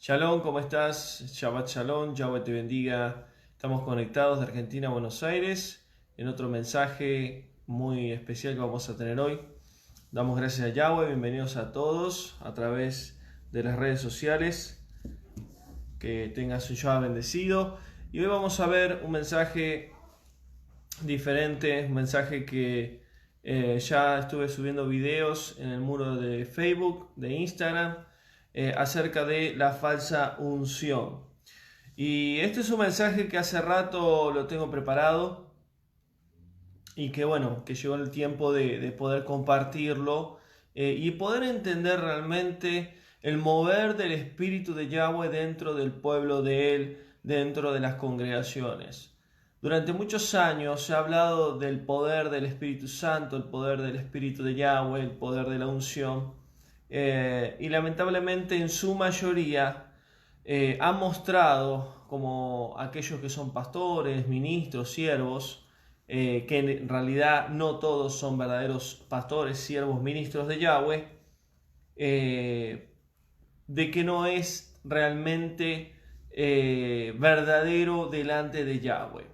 Shalom, ¿cómo estás? Shabbat Shalom, Yahweh te bendiga. Estamos conectados de Argentina a Buenos Aires en otro mensaje muy especial que vamos a tener hoy. Damos gracias a Yahweh, bienvenidos a todos a través de las redes sociales. Que tengas un Shabbat bendecido. Y hoy vamos a ver un mensaje diferente, un mensaje que ya estuve subiendo videos en el muro de Facebook, de Instagram, acerca de la falsa unción. Y este es un mensaje que hace rato lo tengo preparado y que bueno, que llegó el tiempo de poder compartirlo y poder entender realmente el mover del Espíritu de Yahweh dentro del pueblo de Él, dentro de las congregaciones. Durante muchos años se ha hablado del poder del Espíritu Santo, el poder del Espíritu de Yahweh, el poder de la unción, y lamentablemente en su mayoría ha mostrado como aquellos que son pastores, ministros, siervos, que en realidad no todos son verdaderos pastores, siervos, ministros de Yahweh, de que no es realmente verdadero delante de Yahweh.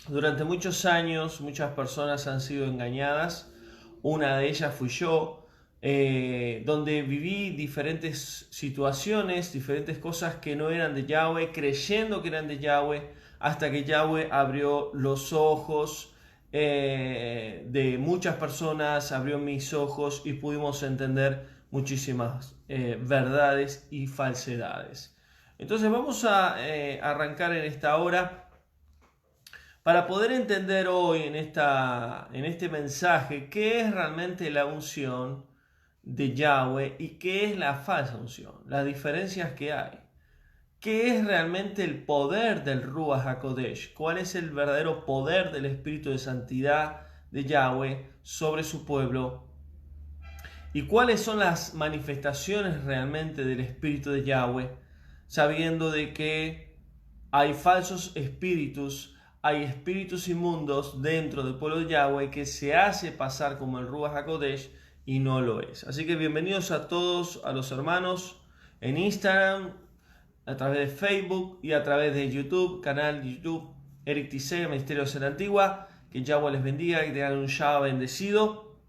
Durante muchos años muchas personas han sido engañadas, una de ellas fui yo, donde viví diferentes situaciones, diferentes cosas que no eran de Yahweh, creyendo que eran de Yahweh, hasta que Yahweh abrió los ojos de muchas personas, abrió mis ojos y pudimos entender muchísimas verdades y falsedades. Entonces vamos a arrancar en esta hora para poder entender hoy en este mensaje qué es realmente la unción de Yahweh y qué es la falsa unción, las diferencias que hay. ¿Qué es realmente el poder del Ruach HaKodesh? ¿Cuál es el verdadero poder del Espíritu de Santidad de Yahweh sobre su pueblo? ¿Y cuáles son las manifestaciones realmente del Espíritu de Yahweh? Sabiendo de que hay falsos espíritus, hay espíritus inmundos dentro del pueblo de Yahweh que se hace pasar como el Ruach HaKodesh y no lo es. Así que bienvenidos a todos, a los hermanos en Instagram, a través de Facebook y a través de YouTube, canal de YouTube Eric Tisé, Ministerios en la Antigua. Que Yahweh les bendiga, que tengan un Shabbat bendecido.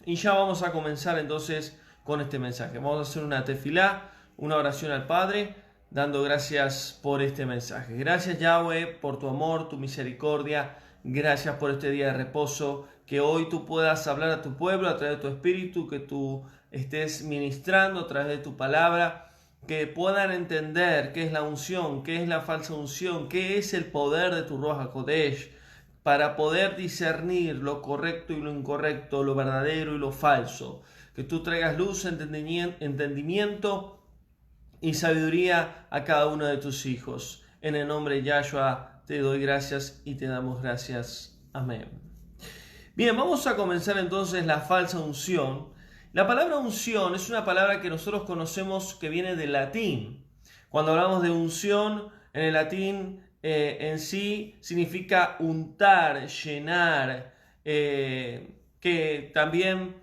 Y ya vamos a comenzar entonces con este mensaje. Vamos a hacer una tefilá, una oración al Padre, dando gracias por este mensaje. Gracias Yahweh por tu amor, tu misericordia. Gracias por este día de reposo. Que hoy tú puedas hablar a tu pueblo a través de tu espíritu, que tú estés ministrando a través de tu palabra. Que puedan entender qué es la unción, qué es la falsa unción, qué es el poder de tu Ruach HaKodesh, para poder discernir lo correcto y lo incorrecto, lo verdadero y lo falso. Que tú traigas luz, entendimiento y sabiduría a cada uno de tus hijos. En el nombre de Yahshua te doy gracias y te damos gracias. Amén. Bien, vamos a comenzar entonces la falsa unción. La palabra unción es una palabra que nosotros conocemos que viene del latín. Cuando hablamos de unción, en el latín en sí significa untar, llenar, que también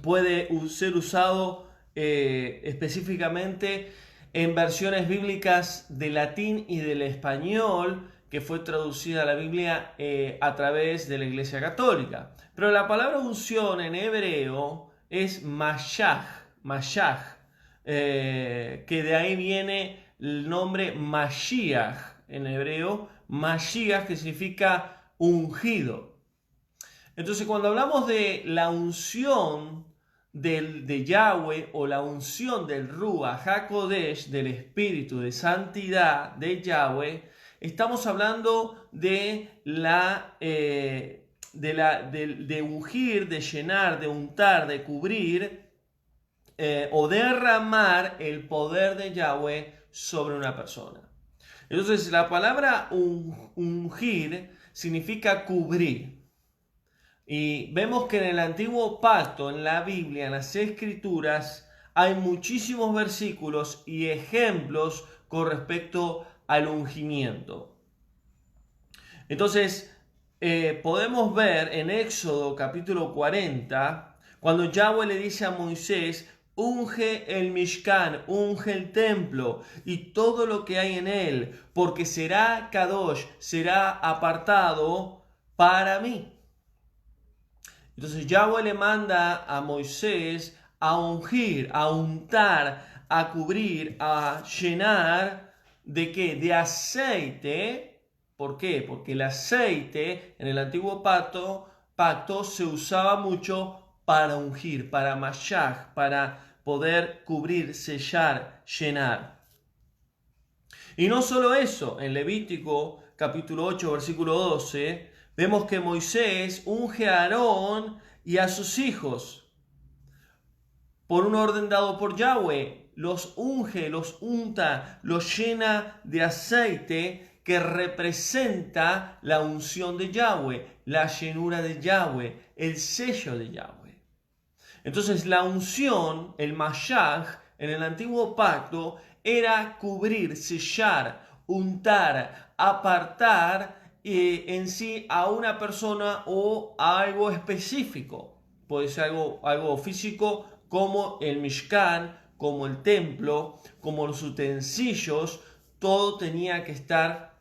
puede ser usado específicamente en versiones bíblicas del latín y del español, que fue traducida a la Biblia a través de la Iglesia Católica. Pero la palabra unción en hebreo es mashach, que de ahí viene el nombre Mashiach en hebreo, Mashiach, que significa ungido. Entonces cuando hablamos de la unción de Yahweh o la unción del Ruach HaKodesh, del Espíritu de Santidad de Yahweh, estamos hablando de de ungir, de llenar, de untar, de cubrir o derramar el poder de Yahweh sobre una persona. Entonces la palabra ungir significa cubrir. Y vemos que en el Antiguo Pacto, en la Biblia, en las Escrituras, hay muchísimos versículos y ejemplos con respecto al ungimiento. Entonces, podemos ver en Éxodo capítulo 40, cuando Yahweh le dice a Moisés, unge el Mishkan, unge el templo y todo lo que hay en él, porque será Kadosh, será apartado para mí. Entonces Yahweh le manda a Moisés a ungir, a untar, a cubrir, a llenar ¿de qué? De aceite. ¿Por qué? Porque el aceite en el antiguo pacto se usaba mucho para ungir, para mashach, para poder cubrir, sellar, llenar. Y no solo eso, en Levítico capítulo 8, versículo 12, vemos que Moisés unge a Aarón y a sus hijos. Por un orden dado por Yahweh, los unge, los unta, los llena de aceite que representa la unción de Yahweh, la llenura de Yahweh, el sello de Yahweh. Entonces la unción, el mashach, en el antiguo pacto, era cubrir, sellar, untar, apartar en sí a una persona o a algo específico. Puede ser algo físico como el Mishkan, como el templo, como los utensilios, todo tenía que estar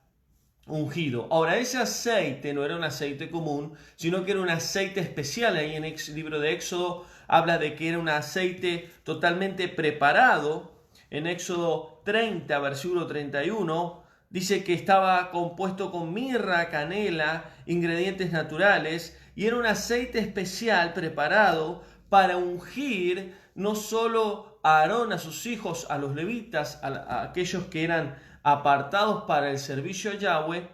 ungido. Ahora, ese aceite no era un aceite común, sino que era un aceite especial. Ahí en el libro de Éxodo habla de que era un aceite totalmente preparado. En Éxodo 30, versículo 31, dice que estaba compuesto con mirra, canela, ingredientes naturales, y era un aceite especial preparado para ungir no solo a Aarón, a sus hijos, a los levitas, a aquellos que eran apartados para el servicio a Yahweh,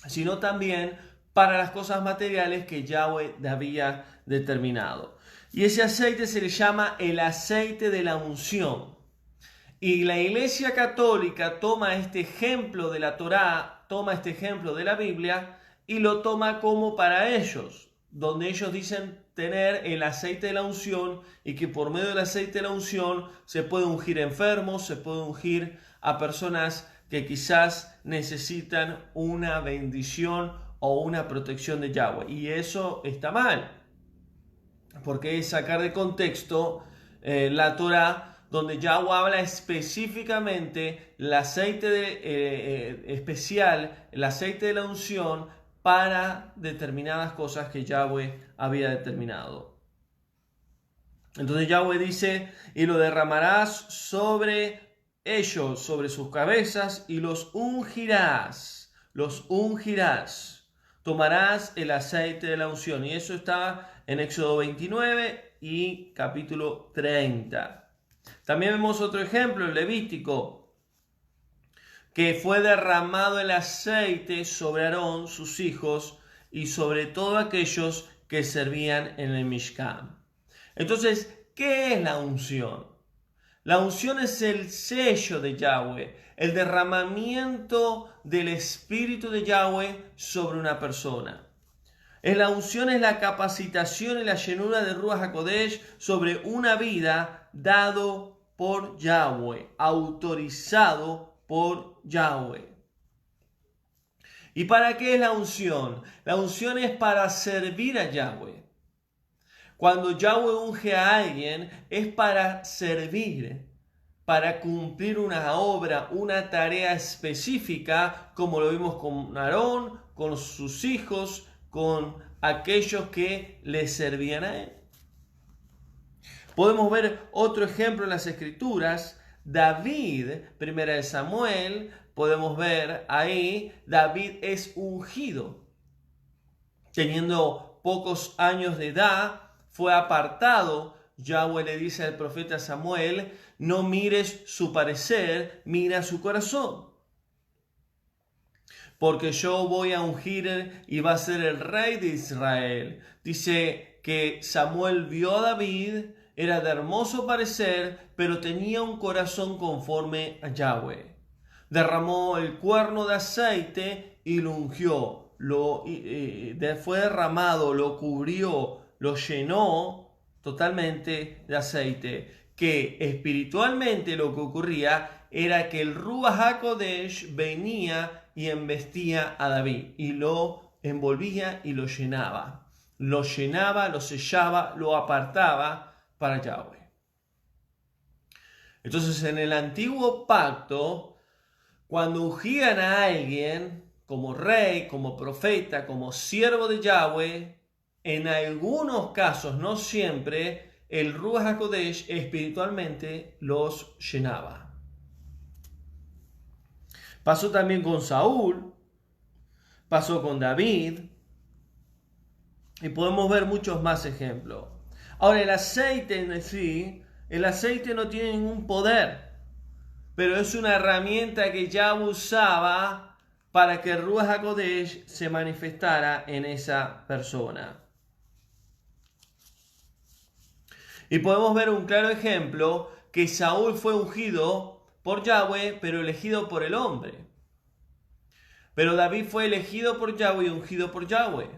sino también para las cosas materiales que Yahweh había determinado. Y ese aceite se le llama el aceite de la unción. Y la Iglesia Católica toma este ejemplo de la Torá, toma este ejemplo de la Biblia y lo toma como para ellos, donde ellos dicen tener el aceite de la unción y que por medio del aceite de la unción se puede ungir enfermos, se puede ungir a personas que quizás necesitan una bendición o una protección de Yahweh. Y eso está mal, porque es sacar de contexto la Torá, donde Yahweh habla específicamente el aceite especial, el aceite de la unción para determinadas cosas que Yahweh había determinado. Entonces Yahweh dice, y lo derramarás sobre ellos, sobre sus cabezas, y los ungirás. Tomarás el aceite de la unción. Y eso está en Éxodo 29 y capítulo 30. También vemos otro ejemplo en Levítico, que fue derramado el aceite sobre Aarón, sus hijos, y sobre todos aquellos que servían en el Mishkan. Entonces, ¿qué es la unción? La unción es el sello de Yahweh, el derramamiento del Espíritu de Yahweh sobre una persona. La unción es la capacitación y la llenura de Ruach HaKodesh sobre una vida dado por Yahweh, autorizado por Yahweh. ¿Y para qué es la unción? La unción es para servir a Yahweh. Cuando Yahweh unge a alguien es para servir, para cumplir una obra, una tarea específica, como lo vimos con Aarón, con sus hijos, con aquellos que le servían a él. Podemos ver otro ejemplo en las Escrituras. David, primera de Samuel, podemos ver ahí, David es ungido. Teniendo pocos años de edad, fue apartado. Yahweh le dice al profeta Samuel, no mires su parecer, mira su corazón. Porque yo voy a ungir y va a ser el rey de Israel. Dice que Samuel vio a David, era de hermoso parecer, pero tenía un corazón conforme a Yahweh. Derramó el cuerno de aceite y lo ungió. Fue derramado, lo cubrió, lo llenó totalmente de aceite. Que espiritualmente lo que ocurría era que el Ruach HaKodesh venía y embestía a David y lo envolvía y lo llenaba. Lo llenaba, lo sellaba, lo apartaba para Yahweh. Entonces, en el antiguo pacto, cuando ungían a alguien como rey, como profeta, como siervo de Yahweh, en algunos casos, no siempre, el Ruach HaKodesh espiritualmente los llenaba. Pasó también con Saúl, pasó con David, y podemos ver muchos más ejemplos. Ahora, el aceite en sí, el aceite no tiene ningún poder, pero es una herramienta que Yahweh usaba para que el Ruach HaKodesh se manifestara en esa persona. Y podemos ver un claro ejemplo que Saúl fue ungido por Yahweh, pero elegido por el hombre. Pero David fue elegido por Yahweh y ungido por Yahweh.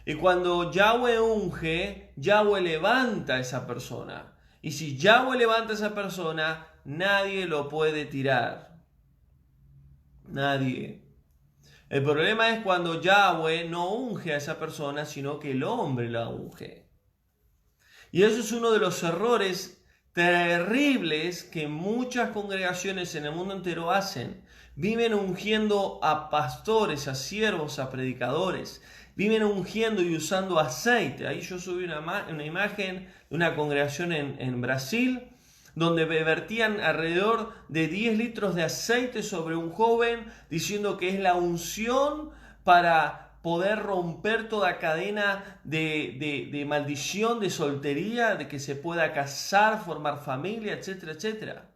Y cuando Yahweh unge, Yahweh levanta a esa persona. Y si Yahweh levanta a esa persona, nadie lo puede tirar. Nadie. El problema es cuando Yahweh no unge a esa persona, sino que el hombre la unge. Y eso es uno de los errores terribles que muchas congregaciones en el mundo entero hacen. Viven ungiendo a pastores, a siervos, a predicadores. Viven ungiendo y usando aceite. Ahí yo subí una imagen de una congregación en Brasil, donde vertían alrededor de 10 litros de aceite sobre un joven, diciendo que es la unción para poder romper toda cadena de maldición, de soltería, de que se pueda casar, formar familia, etcétera, etcétera.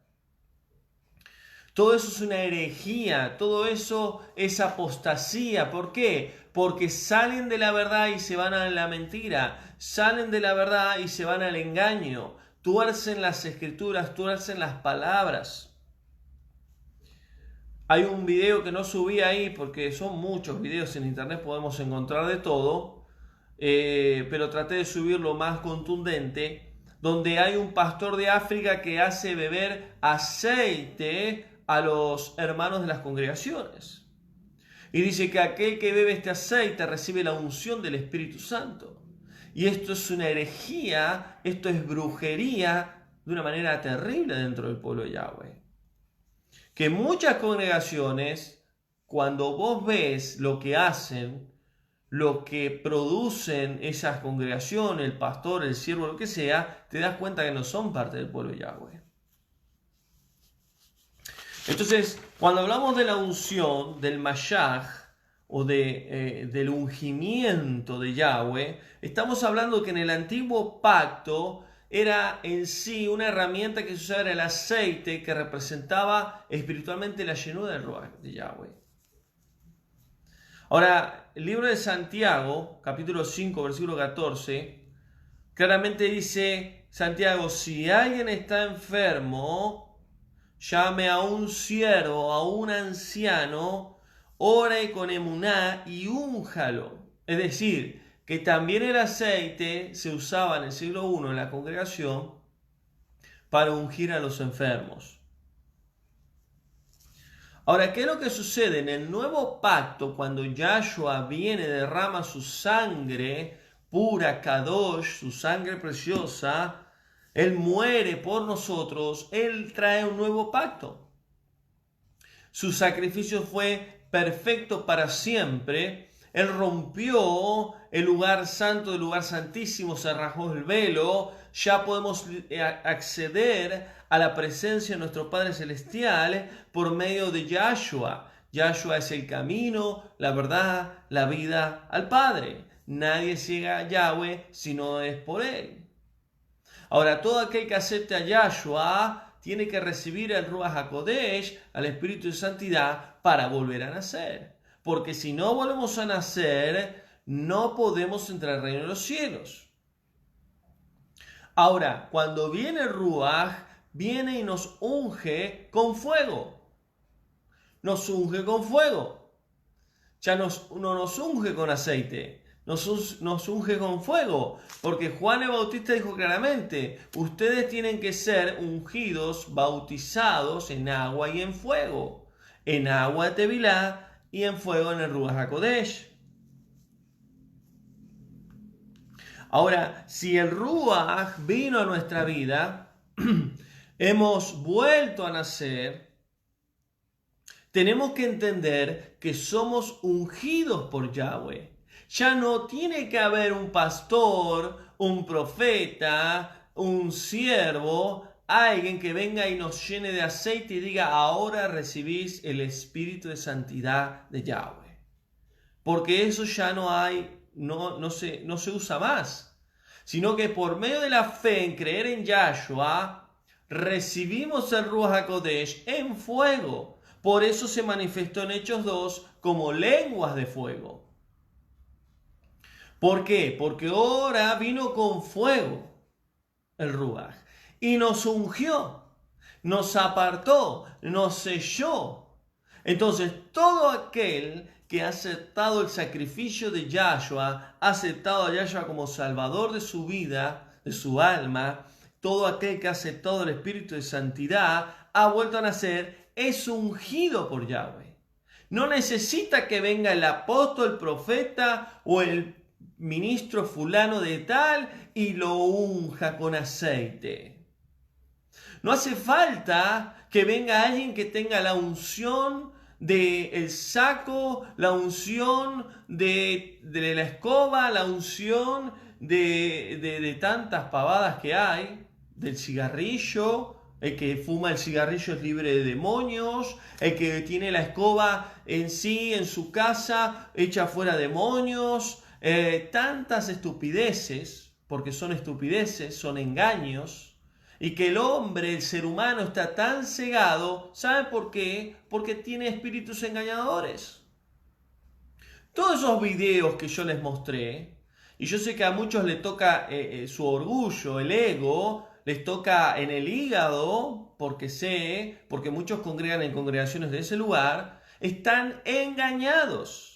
Todo eso es una herejía, todo eso es apostasía. ¿Por qué? Porque salen de la verdad y se van a la mentira, salen de la verdad y se van al engaño, tuercen las escrituras, tuercen las palabras. Hay un video que no subí ahí porque son muchos videos en internet, podemos encontrar de todo, pero traté de subirlo más contundente, donde hay un pastor de África que hace beber aceite a los hermanos de las congregaciones. Y dice que aquel que bebe este aceite recibe la unción del Espíritu Santo. Y esto es una herejía, esto es brujería de una manera terrible dentro del pueblo de Yahweh. Que muchas congregaciones, cuando vos ves lo que hacen, lo que producen esas congregaciones, el pastor, el siervo, lo que sea, te das cuenta que no son parte del pueblo de Yahweh. Entonces, cuando hablamos de la unción, del Mashiach, o del ungimiento de Yahweh, estamos hablando que en el antiguo pacto era en sí una herramienta que se usaba, era el aceite que representaba espiritualmente la llenura del Ruach de Yahweh. Ahora, el libro de Santiago, capítulo 5, versículo 14, claramente dice Santiago, si alguien está enfermo, llame a un siervo, a un anciano, ore con emuná y únjalo. Es decir, que también el aceite se usaba en el siglo I en la congregación para ungir a los enfermos. Ahora, ¿qué es lo que sucede? En el nuevo pacto, cuando Yahshua viene, derrama su sangre pura, Kadosh, su sangre preciosa, Él muere por nosotros, Él trae un nuevo pacto. Su sacrificio fue perfecto para siempre. Él rompió el lugar santo, el lugar santísimo, se rajó el velo. Ya podemos acceder a la presencia de nuestro Padre Celestial por medio de Yahshua. Yahshua es el camino, la verdad, la vida al Padre. Nadie llega a Yahweh si no es por Él. Ahora, todo aquel que acepte a Yahshua tiene que recibir el Ruach HaKodesh, al Espíritu de Santidad, para volver a nacer. Porque si no volvemos a nacer, no podemos entrar al reino de los cielos. Ahora, cuando viene el Ruach, viene y nos unge con fuego. Nos unge con fuego. Ya no nos unge con aceite. Nos unge con fuego, porque Juan el Bautista dijo claramente, ustedes tienen que ser ungidos, bautizados en agua y en fuego, en agua de Tevilá y en fuego en el Ruach HaKodesh. Ahora, si el Ruach vino a nuestra vida, hemos vuelto a nacer, tenemos que entender que somos ungidos por Yahweh. Ya no tiene que haber un pastor, un profeta, un siervo, alguien que venga y nos llene de aceite y diga, ahora recibís el espíritu de santidad de Yahweh. Porque eso ya no hay, no se usa más. Sino que por medio de la fe en creer en Yahshua, recibimos el Ruach HaKodesh en fuego. Por eso se manifestó en Hechos 2 como lenguas de fuego. ¿Por qué? Porque ahora vino con fuego el Ruach y nos ungió, nos apartó, nos selló. Entonces todo aquel que ha aceptado el sacrificio de Yahshua, ha aceptado a Yahshua como salvador de su vida, de su alma, todo aquel que ha aceptado el espíritu de santidad, ha vuelto a nacer, es ungido por Yahweh. No necesita que venga el apóstol, el profeta o el ministro fulano de tal y lo unja con aceite. No hace falta que venga alguien que tenga la unción del saco, la unción de la escoba, la unción de tantas pavadas que hay, del cigarrillo. El que fuma el cigarrillo es libre de demonios. El que tiene la escoba en sí, en su casa, echa fuera demonios. Tantas estupideces, porque son estupideces, son engaños, y que el hombre, el ser humano, está tan cegado. ¿Sabe por qué? Porque tiene espíritus engañadores. Todos esos videos que yo les mostré, y yo sé que a muchos les toca su orgullo, el ego, les toca en el hígado, porque muchos congregan en congregaciones de ese lugar, están engañados.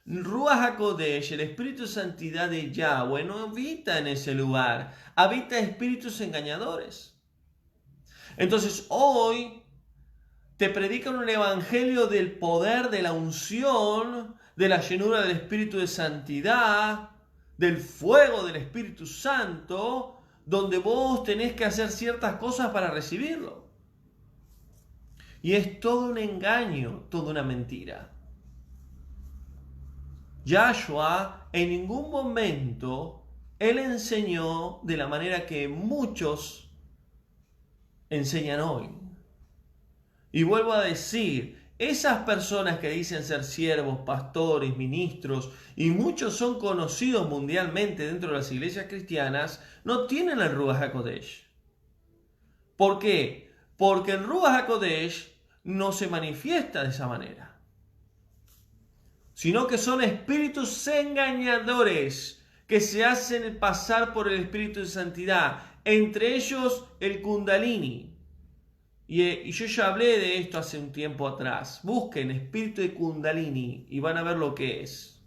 Ruach HaKodesh, el espíritu de santidad de Yahweh, no habita en ese lugar, habita espíritus engañadores. Entonces hoy te predican un evangelio del poder, de la unción, de la llenura del espíritu de santidad, del fuego del Espíritu Santo, donde vos tenés que hacer ciertas cosas para recibirlo. Y es todo un engaño, toda una mentira. Yahshua en ningún momento él enseñó de la manera que muchos enseñan hoy. Y vuelvo a decir, esas personas que dicen ser siervos, pastores, ministros, y muchos son conocidos mundialmente dentro de las iglesias cristianas, no tienen el Ruach HaKodesh. ¿Por qué? Porque el Ruach HaKodesh no se manifiesta de esa manera, sino que son espíritus engañadores que se hacen pasar por el espíritu de santidad, entre ellos el Kundalini. Y yo ya hablé de esto hace un tiempo atrás. Busquen espíritu de Kundalini y van a ver lo que es.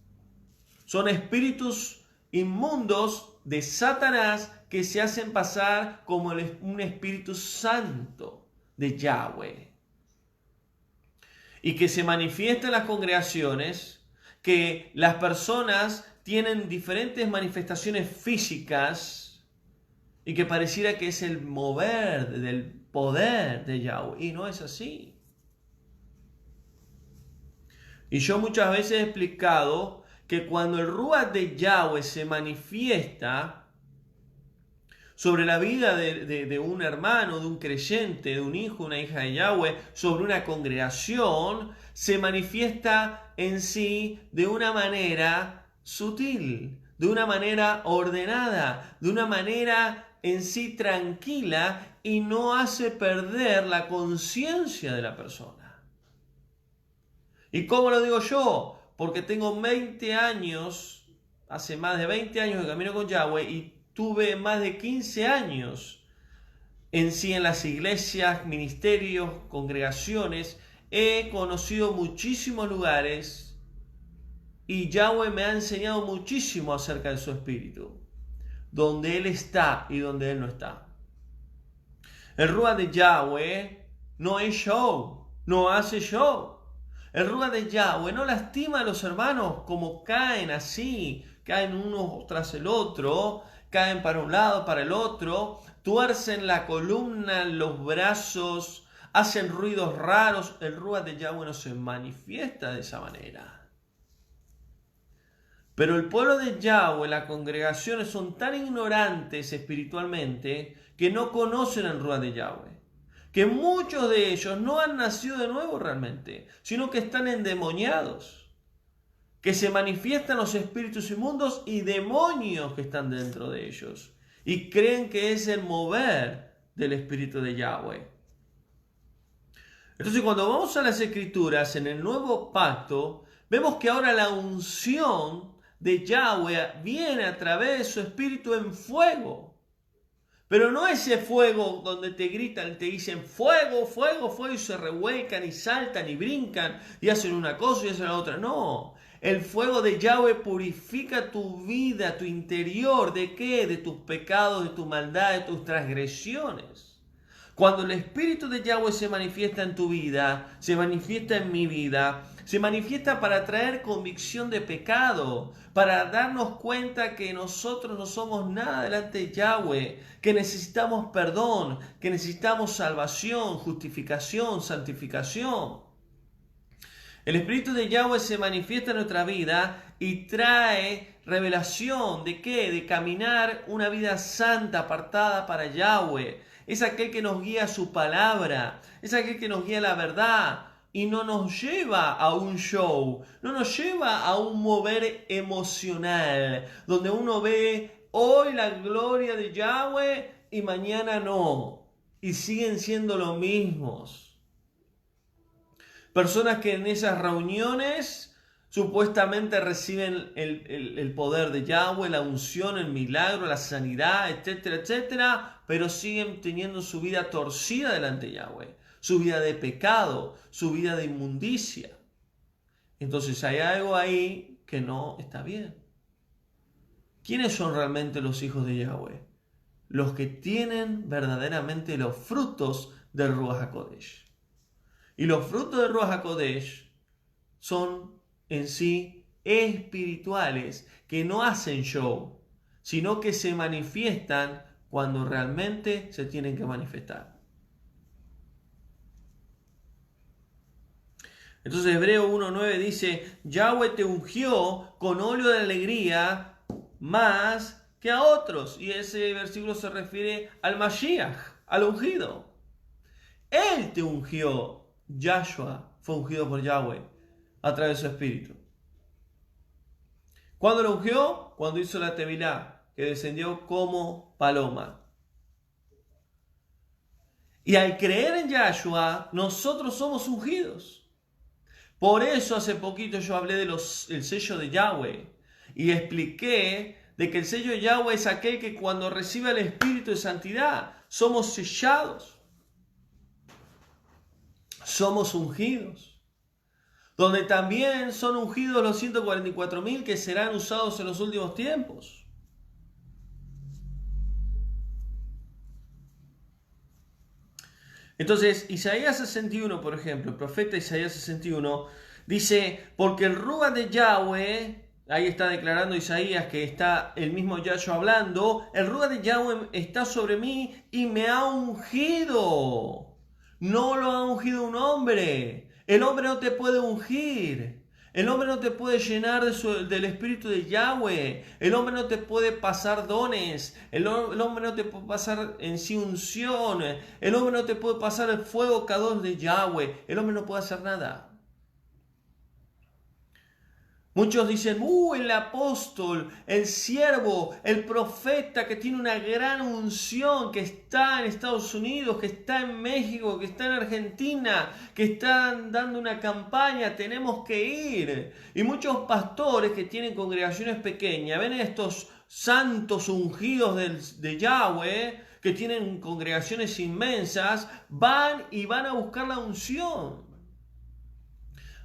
Son espíritus inmundos de Satanás que se hacen pasar como un espíritu santo de Yahweh. Y que se manifiesta en las congregaciones, que las personas tienen diferentes manifestaciones físicas y que pareciera que es el mover del poder de Yahweh. Y no es así. Y yo muchas veces he explicado que cuando el Ruach de Yahweh se manifiesta sobre la vida de un hermano, de un creyente, de un hijo, una hija de Yahweh, sobre una congregación, se manifiesta en sí de una manera sutil, de una manera ordenada, de una manera en sí tranquila y no hace perder la conciencia de la persona. ¿Y cómo lo digo yo? Porque tengo 20 años, hace más de 20 años que camino con Yahweh y tuve más de 15 años en sí en las iglesias, ministerios, congregaciones. He conocido muchísimos lugares y Yahweh me ha enseñado muchísimo acerca de su espíritu, donde Él está y donde Él no está. El Ruach de Yahweh no es show, no hace show. El Ruach de Yahweh no lastima a los hermanos como caen así, caen uno tras el otro, caen para un lado, para el otro, tuercen la columna, los brazos, hacen ruidos raros. El Ruach de Yahweh no se manifiesta de esa manera. Pero el pueblo de Yahweh, las congregaciones, son tan ignorantes espiritualmente que no conocen el Ruach de Yahweh. Que muchos de ellos no han nacido de nuevo realmente, sino que están endemoniados. Que se manifiestan los espíritus inmundos y demonios que están dentro de ellos. Y creen que es el mover del espíritu de Yahweh. Entonces, cuando vamos a las Escrituras, en el Nuevo Pacto, vemos que ahora la unción de Yahweh viene a través de su espíritu en fuego. Pero no ese fuego donde te gritan, te dicen fuego, fuego, fuego, y se revuelcan y saltan y brincan y hacen una cosa y hacen la otra. No, el fuego de Yahweh purifica tu vida, tu interior. ¿De qué? De tus pecados, de tu maldad, de tus transgresiones. Cuando el Espíritu de Yahweh se manifiesta en tu vida, se manifiesta en mi vida, se manifiesta para traer convicción de pecado, para darnos cuenta que nosotros no somos nada delante de Yahweh, que necesitamos perdón, que necesitamos salvación, justificación, santificación. El Espíritu de Yahweh se manifiesta en nuestra vida y trae revelación de qué, de caminar una vida santa, apartada para Yahweh. Es aquel que nos guía a su palabra, es aquel que nos guía a la verdad y no nos lleva a un show, no nos lleva a un mover emocional, donde uno ve hoy la gloria de Yahweh y mañana no, y siguen siendo los mismos. Personas que en esas reuniones supuestamente reciben el poder de Yahweh, la unción, el milagro, la sanidad, etcétera, etcétera, pero siguen teniendo su vida torcida delante de Yahweh, su vida de pecado, su vida de inmundicia. Entonces hay algo ahí que no está bien. ¿Quiénes son realmente los hijos de Yahweh? Los que tienen verdaderamente los frutos del Ruach HaKodesh. Y los frutos del Ruach HaKodesh son en sí espirituales, que no hacen show, sino que se manifiestan cuando realmente se tienen que manifestar. Entonces Hebreo 1.9 dice, Yahweh te ungió con óleo de alegría más que a otros. Y ese versículo se refiere al Mashiach, al ungido. Él te ungió. Yahshua fue ungido por Yahweh a través de su espíritu. ¿Cuándo lo ungió? Cuando hizo la Tevilá, que descendió como paloma. Y al creer en Yahshua, nosotros somos ungidos. Por eso hace poquito yo hablé del sello de Yahweh y expliqué de que el sello de Yahweh es aquel que cuando recibe el Espíritu de Santidad somos sellados. Somos ungidos, donde también son ungidos los 144.000 que serán usados en los últimos tiempos. Entonces, Isaías 61, por ejemplo, el profeta Isaías 61, dice, porque el Ruach de Yahweh, ahí está declarando Isaías que está el mismo Yahshua hablando, el Ruach de Yahweh está sobre mí y me ha ungido. No lo ha ungido un hombre. El hombre no te puede ungir. El hombre no te puede llenar del espíritu de Yahweh. El hombre no te puede pasar dones. El hombre no te puede pasar en sí unción. El hombre no te puede pasar el fuego Kadosh de Yahweh. El hombre no puede hacer nada. Muchos dicen, el apóstol, el siervo, el profeta que tiene una gran unción, que está en Estados Unidos, que está en México, que está en Argentina, que están dando una campaña, tenemos que ir. Y muchos pastores que tienen congregaciones pequeñas, ven estos santos ungidos de Yahweh, que tienen congregaciones inmensas, van a buscar la unción.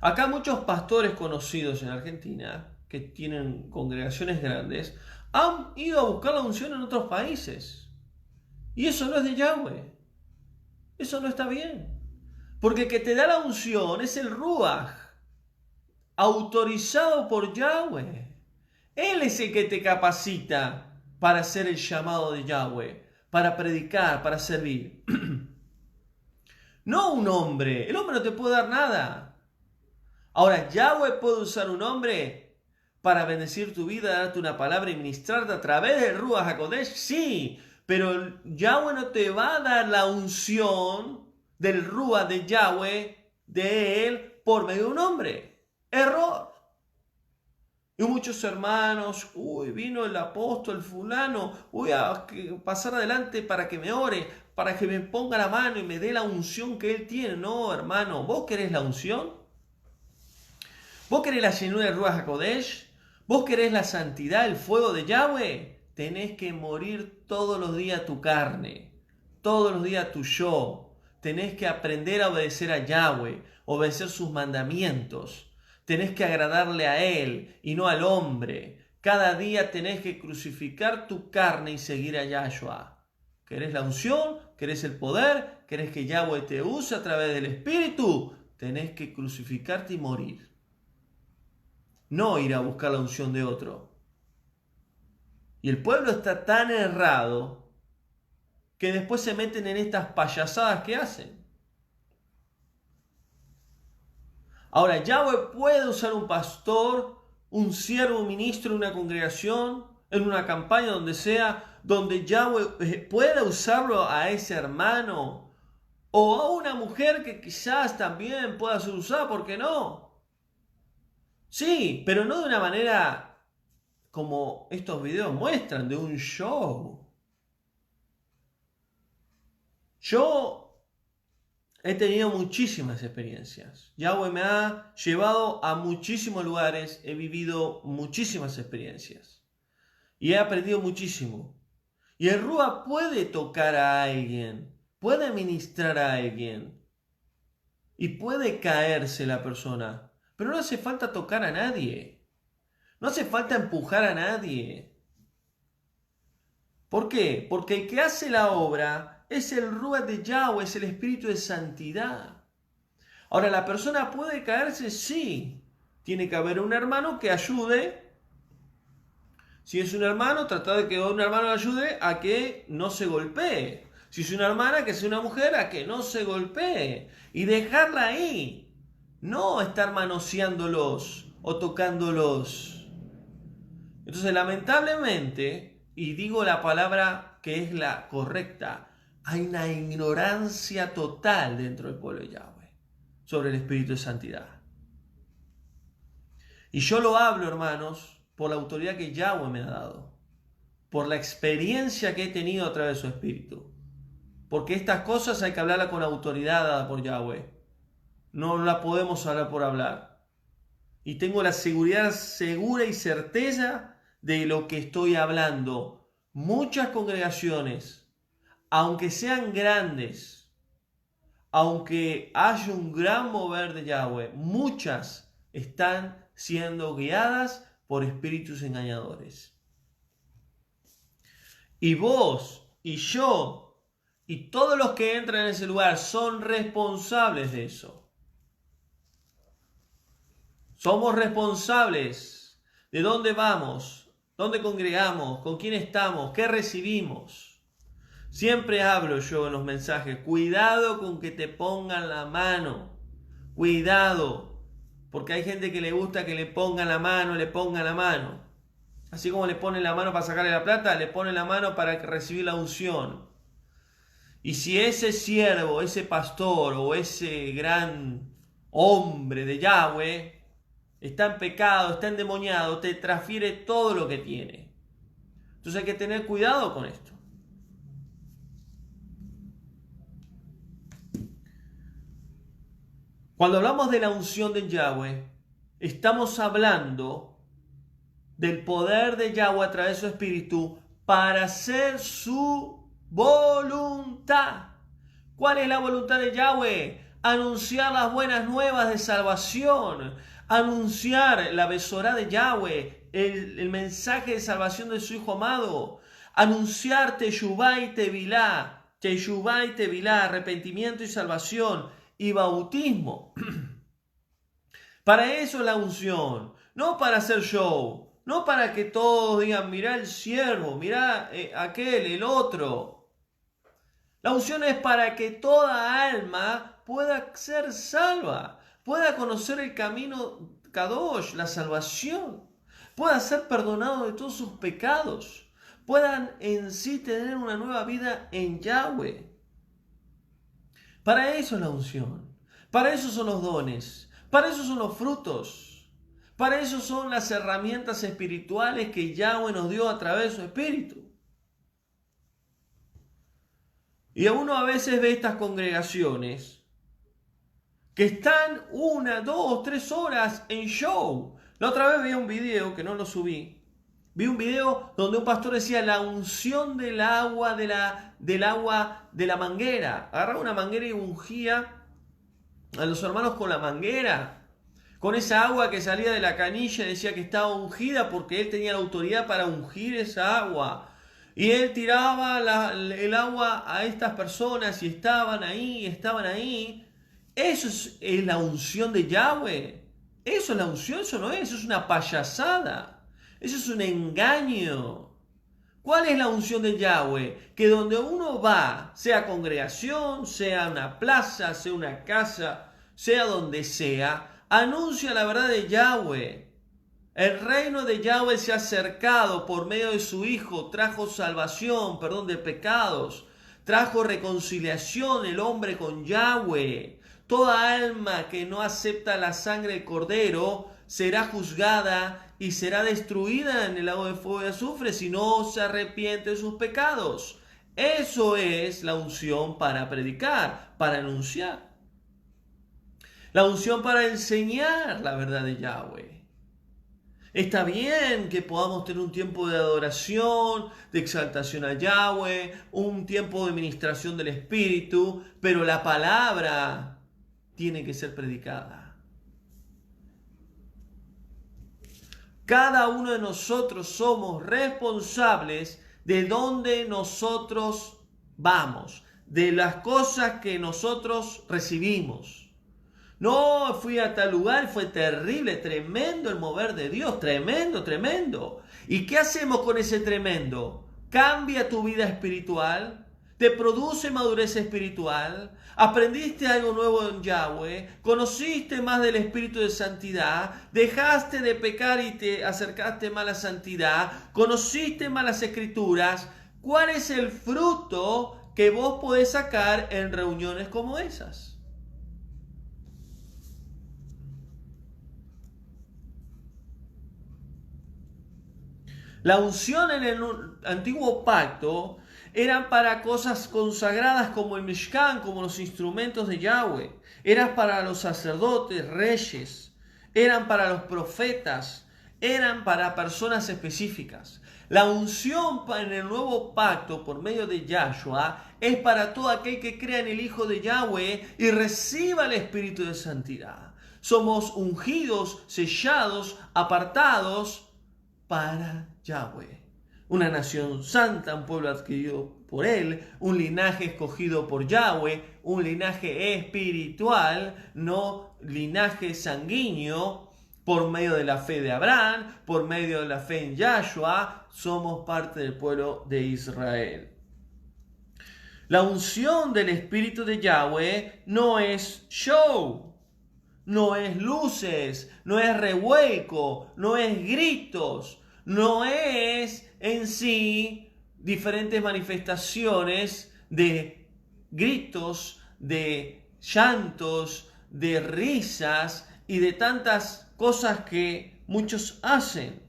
Acá muchos pastores conocidos en Argentina, que tienen congregaciones grandes, han ido a buscar la unción en otros países. Y eso no es de Yahweh. Eso no está bien. Porque el que te da la unción es el Ruach, autorizado por Yahweh. Él es el que te capacita para hacer el llamado de Yahweh, para predicar, para servir. No un hombre. El hombre no te puede dar nada. Ahora, Yahweh puede usar un hombre para bendecir tu vida, darte una palabra y ministrarte a través del Ruach HaKodesh. Sí, pero Yahweh no te va a dar la unción del Ruach de Yahweh, de él, por medio de un hombre. Error. Y muchos hermanos, vino el apóstol fulano, voy a pasar adelante para que me ore, para que me ponga la mano y me dé la unción que él tiene. No, hermano, ¿vos querés la unción? ¿Vos querés la llenura del Ruach HaKodesh? ¿Vos querés la santidad, el fuego de Yahweh? Tenés que morir todos los días tu carne, todos los días tu yo. Tenés que aprender a obedecer a Yahweh, obedecer sus mandamientos. Tenés que agradarle a Él y no al hombre. Cada día tenés que crucificar tu carne y seguir a Yahshua. ¿Querés la unción? ¿Querés el poder? ¿Querés que Yahweh te use a través del Espíritu? Tenés que crucificarte y morir. No ir a buscar la unción de otro. Y el pueblo está tan errado que después se meten en estas payasadas que hacen. Ahora, Yahweh puede usar un pastor, un siervo, un ministro en una congregación, en una campaña, donde sea, donde Yahweh pueda usarlo a ese hermano o a una mujer que quizás también pueda ser usada, ¿por qué no? Sí, pero no de una manera como estos videos muestran, de un show. Yo he tenido muchísimas experiencias. Yahweh me ha llevado a muchísimos lugares, he vivido muchísimas experiencias y he aprendido muchísimo. Y el Ruach puede tocar a alguien, puede ministrar a alguien y puede caerse la persona, pero no hace falta tocar a nadie, no hace falta empujar a nadie. ¿Por qué? Porque el que hace la obra es el Ruach de Yahweh, es el Espíritu de Santidad. Ahora, ¿la persona puede caerse? Sí. Tiene que haber un hermano que ayude. Si es un hermano, tratar de que un hermano le ayude a que no se golpee. Si es una hermana, que sea una mujer, a que no se golpee. Y dejarla ahí. No estar manoseándolos o tocándolos. Entonces, lamentablemente, y digo la palabra que es la correcta, hay una ignorancia total dentro del pueblo de Yahweh sobre el Espíritu de Santidad. Y yo lo hablo, hermanos, por la autoridad que Yahweh me ha dado, por la experiencia que he tenido a través de su Espíritu. Porque estas cosas hay que hablarlas con autoridad dada por Yahweh. No la podemos hablar por hablar. Y tengo la seguridad segura y certeza de lo que estoy hablando. Muchas congregaciones, aunque sean grandes, aunque haya un gran mover de Yahweh, muchas están siendo guiadas por espíritus engañadores. Y vos y yo y todos los que entran en ese lugar son responsables de eso. Somos responsables de dónde vamos, dónde congregamos, con quién estamos, qué recibimos. Siempre hablo yo en los mensajes, cuidado con que te pongan la mano. Cuidado, porque hay gente que le gusta que le pongan la mano, Así como le ponen la mano para sacarle la plata, le ponen la mano para recibir la unción. Y si ese siervo, ese pastor o ese gran hombre de Yahweh está en pecado, está endemoniado, te transfiere todo lo que tiene. Entonces hay que tener cuidado con esto. Cuando hablamos de la unción de Yahweh, estamos hablando del poder de Yahweh a través de su Espíritu para hacer su voluntad. ¿Cuál es la voluntad de Yahweh? Anunciar las buenas nuevas de salvación, anunciar la besorá de Yahweh, el mensaje de salvación de su Hijo amado, anunciar Teshuvá y Tevilá, arrepentimiento y salvación y bautismo. Para eso es la unción, no para hacer show, no para que todos digan, mirá el siervo, mirá aquel, el otro. La unción es para que toda alma pueda ser salva, pueda conocer el camino Kadosh, la salvación, pueda ser perdonado de todos sus pecados, puedan en sí tener una nueva vida en Yahweh. Para eso es la unción, para eso son los dones, para eso son los frutos, para eso son las herramientas espirituales que Yahweh nos dio a través de su Espíritu. Y uno a veces ve estas congregaciones que están 1, 2, 3 horas en show. La otra vez vi un video que no lo subí. Vi un video donde un pastor decía la unción del agua del agua de la manguera. Agarraba una manguera y ungía a los hermanos con la manguera. Con esa agua que salía de la canilla decía que estaba ungida porque él tenía la autoridad para ungir esa agua. Y él tiraba el agua a estas personas y estaban ahí. Eso es la unción de Yahweh. Eso es la unción, eso no es. Eso es una payasada. Eso es un engaño. ¿Cuál es la unción de Yahweh? Que donde uno va, sea congregación, sea una plaza, sea una casa, sea donde sea, anuncia la verdad de Yahweh. El reino de Yahweh se ha acercado por medio de su Hijo, trajo salvación, perdón de pecados, trajo reconciliación el hombre con Yahweh. Toda alma que no acepta la sangre del Cordero será juzgada y será destruida en el lago de fuego y azufre si no se arrepiente de sus pecados. Eso es la unción para predicar, para anunciar. La unción para enseñar la verdad de Yahweh. Está bien que podamos tener un tiempo de adoración, de exaltación a Yahweh, un tiempo de ministración del Espíritu, pero la palabra tiene que ser predicada. Cada uno de nosotros somos responsables de dónde nosotros vamos, de las cosas que nosotros recibimos. No, fui a tal lugar, fue terrible, tremendo el mover de Dios, tremendo, tremendo. ¿Y qué hacemos con ese tremendo? ¿Cambia tu vida espiritual? ¿Te produce madurez espiritual? ¿Aprendiste algo nuevo en Yahweh? ¿Conociste más del Espíritu de Santidad? ¿Dejaste de pecar y te acercaste más a la santidad? ¿Conociste más las Escrituras? ¿Cuál es el fruto que vos podés sacar en reuniones como esas? La unción en el antiguo pacto eran para cosas consagradas como el Mishkan, como los instrumentos de Yahweh. Eran para los sacerdotes, reyes. Eran para los profetas. Eran para personas específicas. La unción en el nuevo pacto por medio de Yahshua es para todo aquel que crea en el Hijo de Yahweh y reciba el Espíritu de Santidad. Somos ungidos, sellados, apartados para Yahweh. Una nación santa, un pueblo adquirido por Él, un linaje escogido por Yahweh, un linaje espiritual, no linaje sanguíneo, por medio de la fe de Abraham, por medio de la fe en Yahshua, somos parte del pueblo de Israel. La unción del Espíritu de Yahweh no es show, no es luces, no es revuelco, no es gritos, no es en sí diferentes manifestaciones de gritos, de llantos, de risas y de tantas cosas que muchos hacen.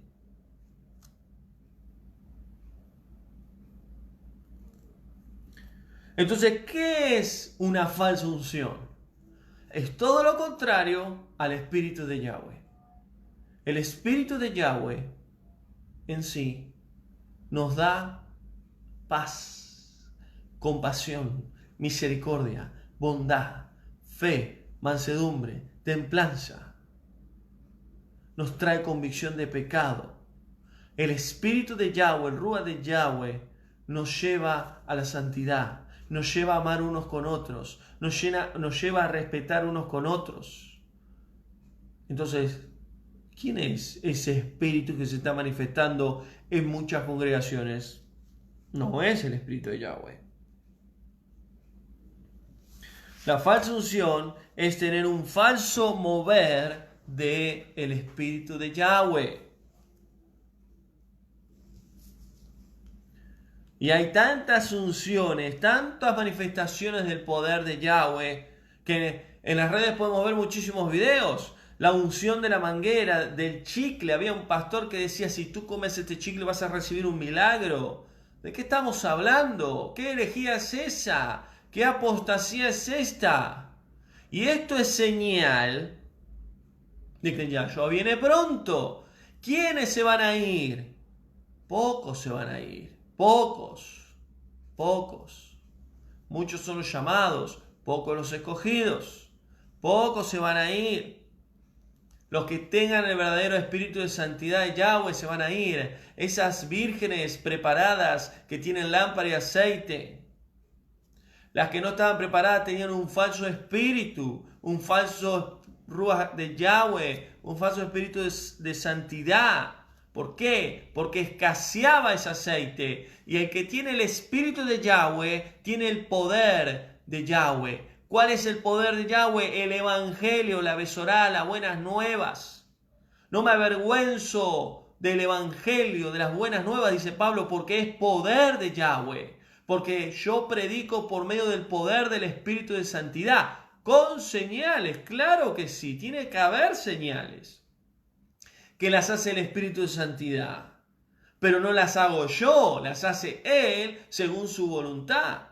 Entonces, ¿qué es una falsa unción? Es todo lo contrario al Espíritu de Yahweh. El Espíritu de Yahweh en sí nos da paz, compasión, misericordia, bondad, fe, mansedumbre, templanza. Nos trae convicción de pecado. El Espíritu de Yahweh, el Ruach de Yahweh, nos lleva a la santidad, nos lleva a amar unos con otros, nos lleva a respetar unos con otros. Entonces, ¿quién es ese espíritu que se está manifestando en muchas congregaciones? No es el Espíritu de Yahweh. La falsa unción es tener un falso mover del Espíritu de Yahweh. Y hay tantas unciones, tantas manifestaciones del poder de Yahweh, que en las redes podemos ver muchísimos videos. La unción de la manguera, del chicle. Había un pastor que decía, si tú comes este chicle vas a recibir un milagro. ¿De qué estamos hablando? ¿Qué herejía es esa? ¿Qué apostasía es esta? Y esto es señal de que Yahshua viene pronto. ¿Quiénes se van a ir? Pocos se van a ir. Pocos. Muchos son los llamados, pocos los escogidos. Pocos se van a ir. Los que tengan el verdadero espíritu de santidad de Yahweh se van a ir. Esas vírgenes preparadas que tienen lámpara y aceite. Las que no estaban preparadas tenían un falso espíritu, un falso ruaj de Yahweh, un falso espíritu de santidad. ¿Por qué? Porque escaseaba ese aceite. Y el que tiene el espíritu de Yahweh tiene el poder de Yahweh. ¿Cuál es el poder de Yahweh? El evangelio, la besorá, las buenas nuevas. No me avergüenzo del evangelio, de las buenas nuevas, dice Pablo, porque es poder de Yahweh. Porque yo predico por medio del poder del espíritu de santidad. Con señales, claro que sí, tiene que haber señales que las hace el espíritu de santidad. Pero no las hago yo, las hace Él según su voluntad.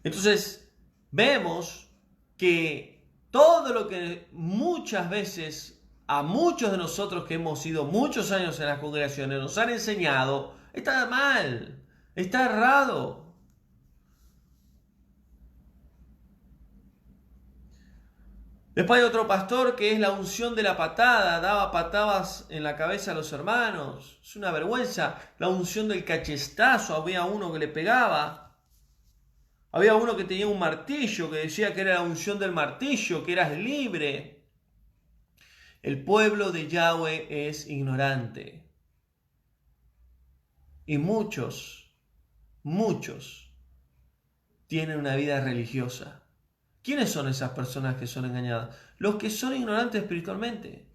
Entonces, vemos que todo lo que muchas veces a muchos de nosotros que hemos ido muchos años en las congregaciones nos han enseñado, está mal, está errado. Después hay otro pastor que es la unción de la patada, daba patadas en la cabeza a los hermanos. Es una vergüenza. La unción del cachetazo, había uno que le pegaba. Había uno que tenía un martillo, que decía que era la unción del martillo, que eras libre. El pueblo de Yahweh es ignorante. Y muchos tienen una vida religiosa. ¿Quiénes son esas personas que son engañadas? Los que son ignorantes espiritualmente.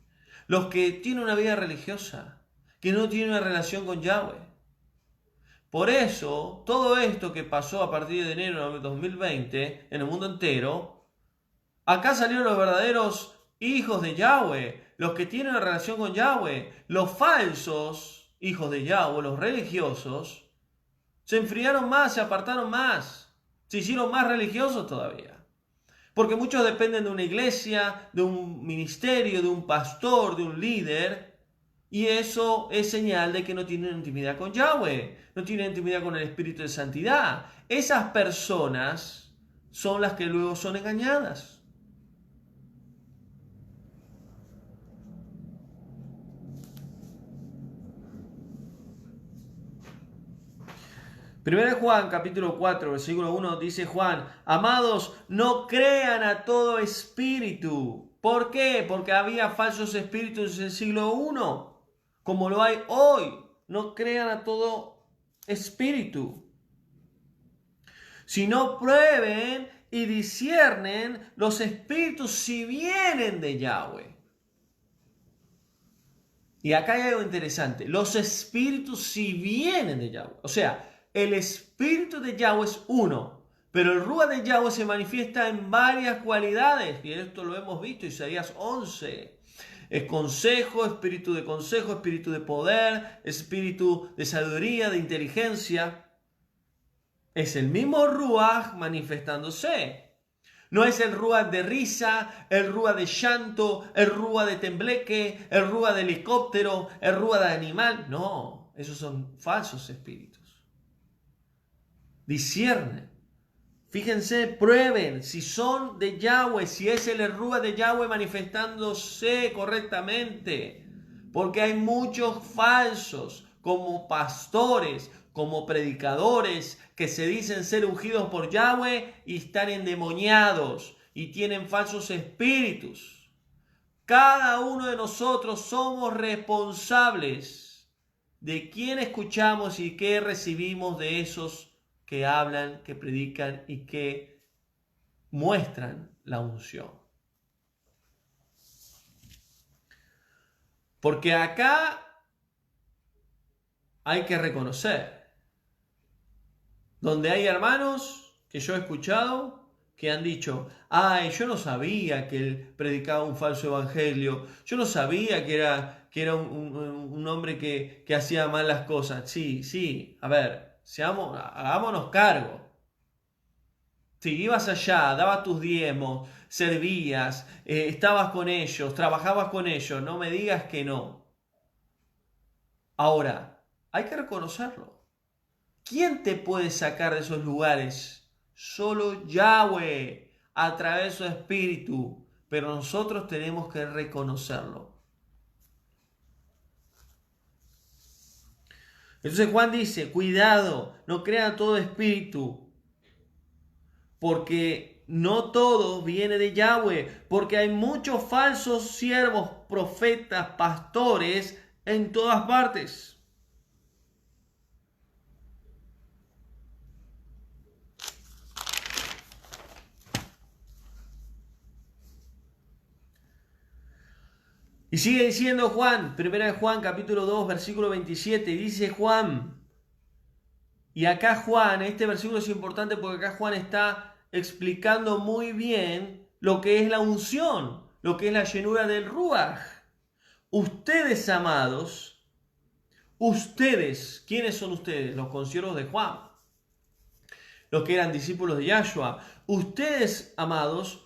Los que tienen una vida religiosa, que no tienen una relación con Yahweh. Por eso, todo esto que pasó a partir de enero de 2020 en el mundo entero, acá salieron los verdaderos hijos de Yahweh, los que tienen una relación con Yahweh. Los falsos hijos de Yahweh, los religiosos, se enfriaron más, se apartaron más, se hicieron más religiosos todavía. Porque muchos dependen de una iglesia, de un ministerio, de un pastor, de un líder. Y eso es señal de que no tienen intimidad con Yahweh, no tienen intimidad con el Espíritu de Santidad. Esas personas son las que luego son engañadas. Primero Juan, capítulo 4, versículo 1, dice Juan, amados, no crean a todo espíritu. ¿Por qué? Porque había falsos espíritus en el siglo I, como lo hay hoy. No crean a todo espíritu. Sino prueben y disciernen los espíritus si vienen de Yahweh. Y acá hay algo interesante. Los espíritus si vienen de Yahweh. O sea, el espíritu de Yahweh es uno, pero el Ruach de Yahweh se manifiesta en varias cualidades, y esto lo hemos visto en Isaías 11. Es consejo, espíritu de poder, espíritu de sabiduría, de inteligencia. Es el mismo Ruach manifestándose. No es el Ruach de risa, el Ruach de llanto, el Ruach de tembleque, el Ruach de helicóptero, el Ruach de animal. No, esos son falsos espíritus. Disciernen. Fíjense, prueben si son de Yahweh, si es el Ruach de Yahweh manifestándose correctamente. Porque hay muchos falsos, como pastores, como predicadores, que se dicen ser ungidos por Yahweh y están endemoniados y tienen falsos espíritus. Cada uno de nosotros somos responsables de quién escuchamos y qué recibimos de esos que hablan, que predican y que muestran la unción. Porque acá hay que reconocer, donde hay hermanos que yo he escuchado que han dicho, ay, yo no sabía que él predicaba un falso evangelio, yo no sabía que era un hombre que hacía mal las cosas. Sí, a ver, hagámonos cargo. Si ibas allá, dabas tus diezmos, servías, estabas con ellos, trabajabas con ellos, no me digas que no. Ahora, hay que reconocerlo. ¿Quién te puede sacar de esos lugares? Solo Yahweh, a través de su espíritu. Pero nosotros tenemos que reconocerlo. Entonces Juan dice, cuidado, no crean todo espíritu, porque no todo viene de Yahweh, porque hay muchos falsos siervos, profetas, pastores en todas partes. Y sigue diciendo Juan, 1 Juan capítulo 2, versículo 27, dice Juan, y acá Juan, este versículo es importante porque acá Juan está explicando muy bien lo que es la unción, lo que es la llenura del Ruaj. Ustedes, amados, ustedes, ¿quiénes son ustedes? Los consiervos de Juan, los que eran discípulos de Yahshua. Ustedes, amados,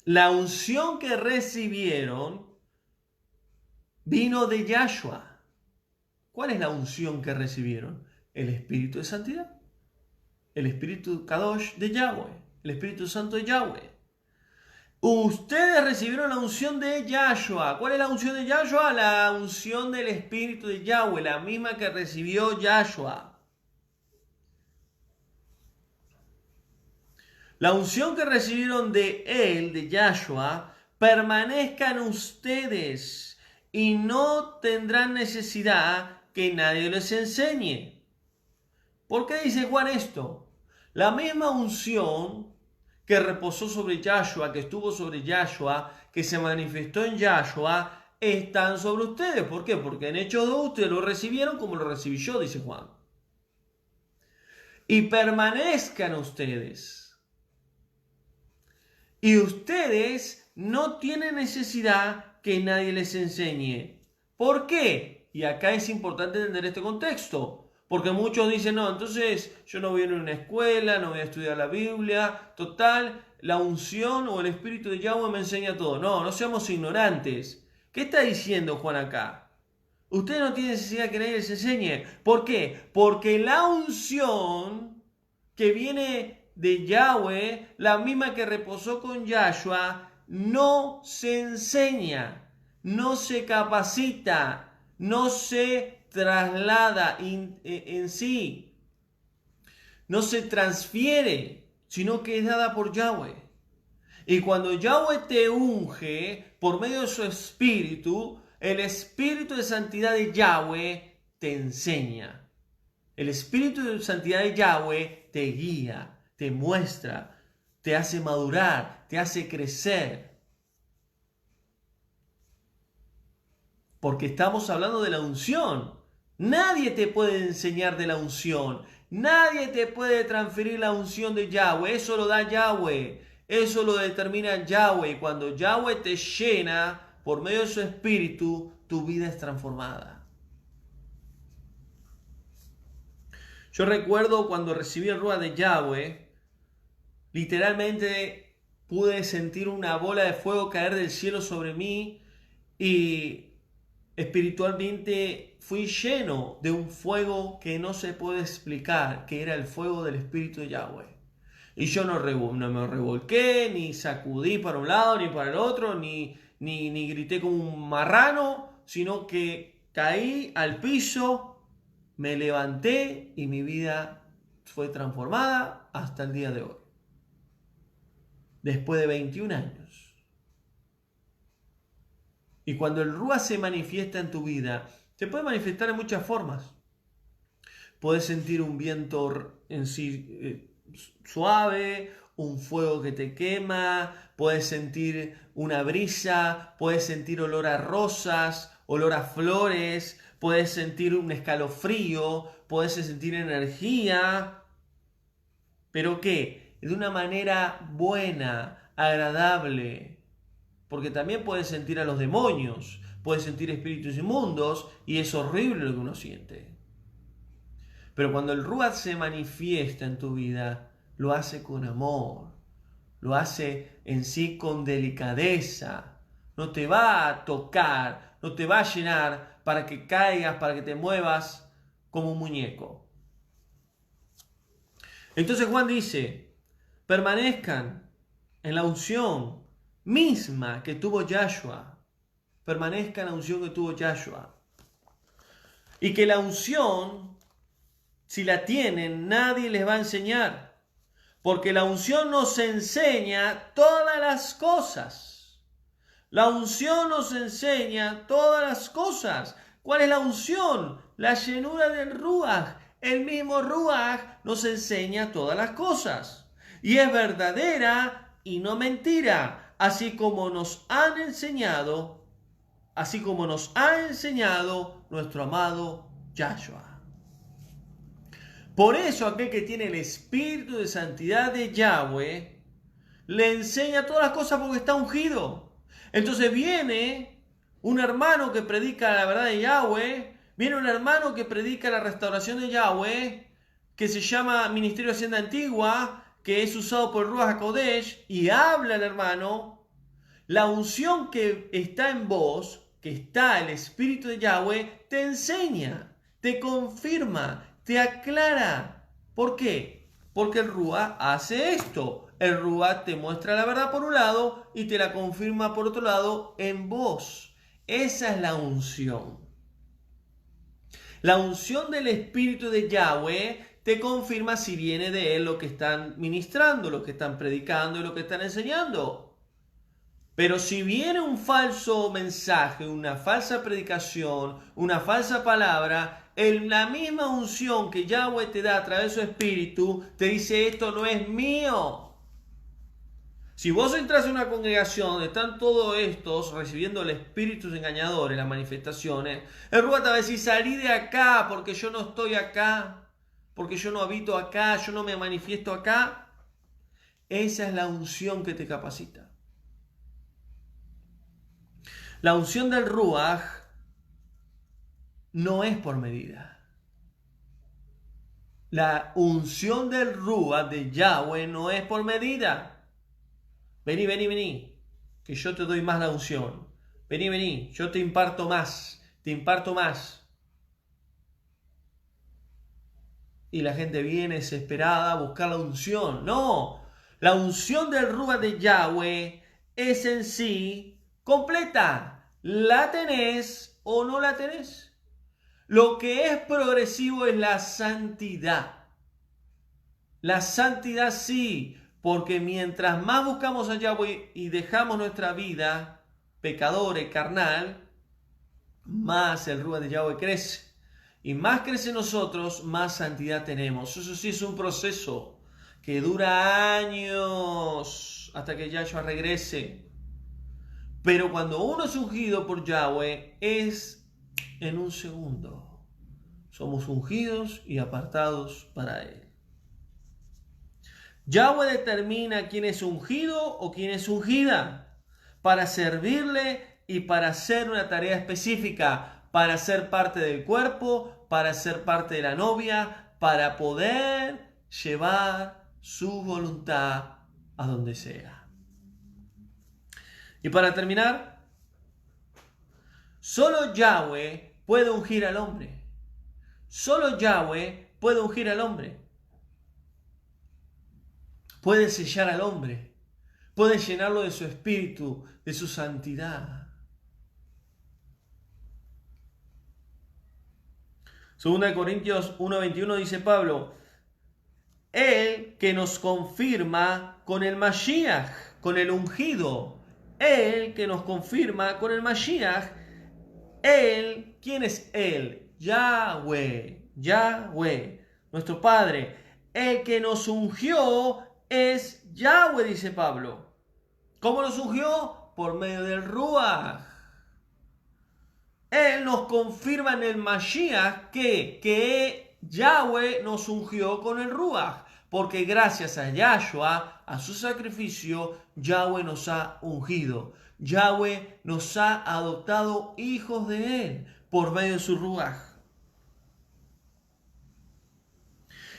la unción que recibieron vino de Yahshua. ¿Cuál es la unción que recibieron? El Espíritu de Santidad. El Espíritu Kadosh de Yahweh. El Espíritu Santo de Yahweh. Ustedes recibieron la unción de Yahshua. ¿Cuál es la unción de Yahshua? La unción del Espíritu de Yahweh. La misma que recibió Yahshua. La unción que recibieron de él, de Yahshua, permanezca en ustedes y no tendrán necesidad que nadie les enseñe. ¿Por qué dice Juan esto? La misma unción que reposó sobre Yahshua, que estuvo sobre Yahshua, que se manifestó en Yahshua, están sobre ustedes. ¿Por qué? Porque en Hechos 2 ustedes lo recibieron como lo recibí yo, dice Juan. Y permanezcan ustedes. Y ustedes no tienen necesidad que nadie les enseñe. ¿Por qué? Y acá es importante entender este contexto. Porque muchos dicen, no, entonces yo no voy a ir a una escuela, no voy a estudiar la Biblia. Total, la unción o el Espíritu de Yahweh me enseña todo. No, no seamos ignorantes. ¿Qué está diciendo Juan acá? Ustedes no tienen necesidad que nadie les enseñe. ¿Por qué? Porque la unción que viene de Yahweh, la misma que reposó con Yahshua, no se enseña, no se capacita, no se traslada en sí, no se transfiere, sino que es dada por Yahweh. Y cuando Yahweh te unge por medio de su espíritu, el espíritu de santidad de Yahweh te enseña. El espíritu de santidad de Yahweh te guía, te muestra, te hace madurar, te hace crecer. Porque estamos hablando de la unción. Nadie te puede enseñar de la unción. Nadie te puede transferir la unción de Yahweh. Eso lo da Yahweh. Eso lo determina Yahweh. Cuando Yahweh te llena por medio de su espíritu, tu vida es transformada. Yo recuerdo cuando recibí el Ruach de Yahweh, literalmente pude sentir una bola de fuego caer del cielo sobre mí y espiritualmente fui lleno de un fuego que no se puede explicar, que era el fuego del Espíritu de Yahweh. Y yo no me revolqué, ni sacudí para un lado, ni para el otro, ni grité como un marrano, sino que caí al piso, me levanté y mi vida fue transformada hasta el día de hoy. Después de 21 años. Y cuando el Ruach se manifiesta en tu vida, se puede manifestar en muchas formas. podés sentir un viento en sí suave, un fuego que te quema, podés sentir una brisa, podés sentir olor a rosas, olor a flores, podés sentir un escalofrío, podés sentir energía. ¿Pero qué? De una manera buena, agradable. Porque también puedes sentir a los demonios, puedes sentir espíritus inmundos y es horrible lo que uno siente. Pero cuando el Ruach se manifiesta en tu vida, lo hace con amor, lo hace en sí con delicadeza. No te va a tocar, no te va a llenar para que caigas, para que te muevas como un muñeco. Entonces Juan dice, permanezcan en la unción misma que tuvo Yahshua. Permanezcan en la unción que tuvo Yahshua. Y que la unción, si la tienen, nadie les va a enseñar. Porque la unción nos enseña todas las cosas. La unción nos enseña todas las cosas. ¿Cuál es la unción? La llenura del Ruach. El mismo Ruach nos enseña todas las cosas. Y es verdadera y no mentira. Así como nos ha enseñado nuestro amado Yahshua. Por eso aquel que tiene el espíritu de santidad de Yahweh le enseña todas las cosas porque está ungido. Entonces viene un hermano que predica la verdad de Yahweh, viene un hermano que predica la restauración de Yahweh, que se llama Ministerio de Hacienda Antigua, que es usado por el Ruach HaKodesh, y habla el hermano. La unción que está en vos, que está el espíritu de Yahweh, te enseña, te confirma, te aclara. ¿Por qué? Porque el Ruach hace esto. El Ruach te muestra la verdad por un lado y te la confirma por otro lado en vos. Esa es la unción. La unción del espíritu de Yahweh te confirma si viene de él lo que están ministrando, lo que están predicando y lo que están enseñando. Pero si viene un falso mensaje, una falsa predicación, una falsa palabra, en la misma unción que Yahweh te da a través de su espíritu, te dice: esto no es mío. Si vos entras en una congregación donde están todos estos recibiendo el espíritu engañadores, las manifestaciones, el Ruach te va a decir: salí de acá porque yo no estoy acá, porque yo no habito acá, yo no me manifiesto acá. Esa es la unción que te capacita. La unción del Ruach no es por medida. La unción del Ruach de Yahweh no es por medida. Vení, vení, vení, que yo te doy más la unción. Vení, vení, yo te imparto más, te imparto más. Y la gente viene desesperada a buscar la unción. No, la unción del Ruach de Yahweh es en sí completa. ¿La tenés o no la tenés? Lo que es progresivo es la santidad. La santidad sí, porque mientras más buscamos a Yahweh y dejamos nuestra vida pecadora y carnal, más el Ruach de Yahweh crece. Y más crece en nosotros, más santidad tenemos. Eso sí es un proceso que dura años hasta que Yahshua regrese. Pero cuando uno es ungido por Yahweh, es en un segundo. Somos ungidos y apartados para Él. Yahweh determina quién es ungido o quién es ungida para servirle y para hacer una tarea específica, para ser parte del cuerpo, para ser parte de la novia, para poder llevar su voluntad a donde sea. Y para terminar, solo Yahweh puede ungir al hombre. Solo Yahweh puede ungir al hombre. Puede sellar al hombre. Puede llenarlo de su espíritu, de su santidad. 2 Corintios 1:21 dice Pablo: Él que nos confirma con el Mashiach, con el ungido. Él que nos confirma con el Mashiach. Él, ¿quién es Él? Yahweh. Yahweh, nuestro Padre. El que nos ungió es Yahweh, dice Pablo. ¿Cómo nos ungió? Por medio del Ruach. Él nos confirma en el Mashiach que Yahweh nos ungió con el Ruach. Porque gracias a Yahshua, a su sacrificio, Yahweh nos ha ungido. Yahweh nos ha adoptado hijos de Él por medio de su Ruach.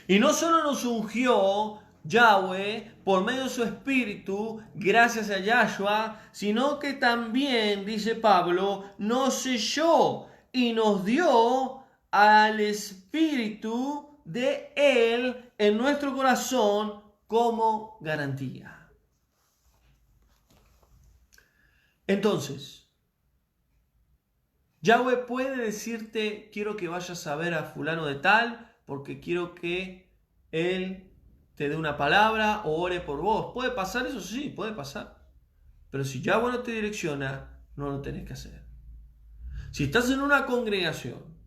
Y no solo nos ungió Yahweh por medio de su Espíritu, gracias a Yahshua, sino que también, dice Pablo, nos selló y nos dio al Espíritu de Él en nuestro corazón como garantía. Entonces, Yahweh puede decirte, quiero que vayas a ver a fulano de tal, porque quiero que él te dé una palabra o ore por vos. ¿Puede pasar eso? Sí, puede pasar. Pero si Yahweh no te direcciona, no lo tenés que hacer. Si estás en una congregación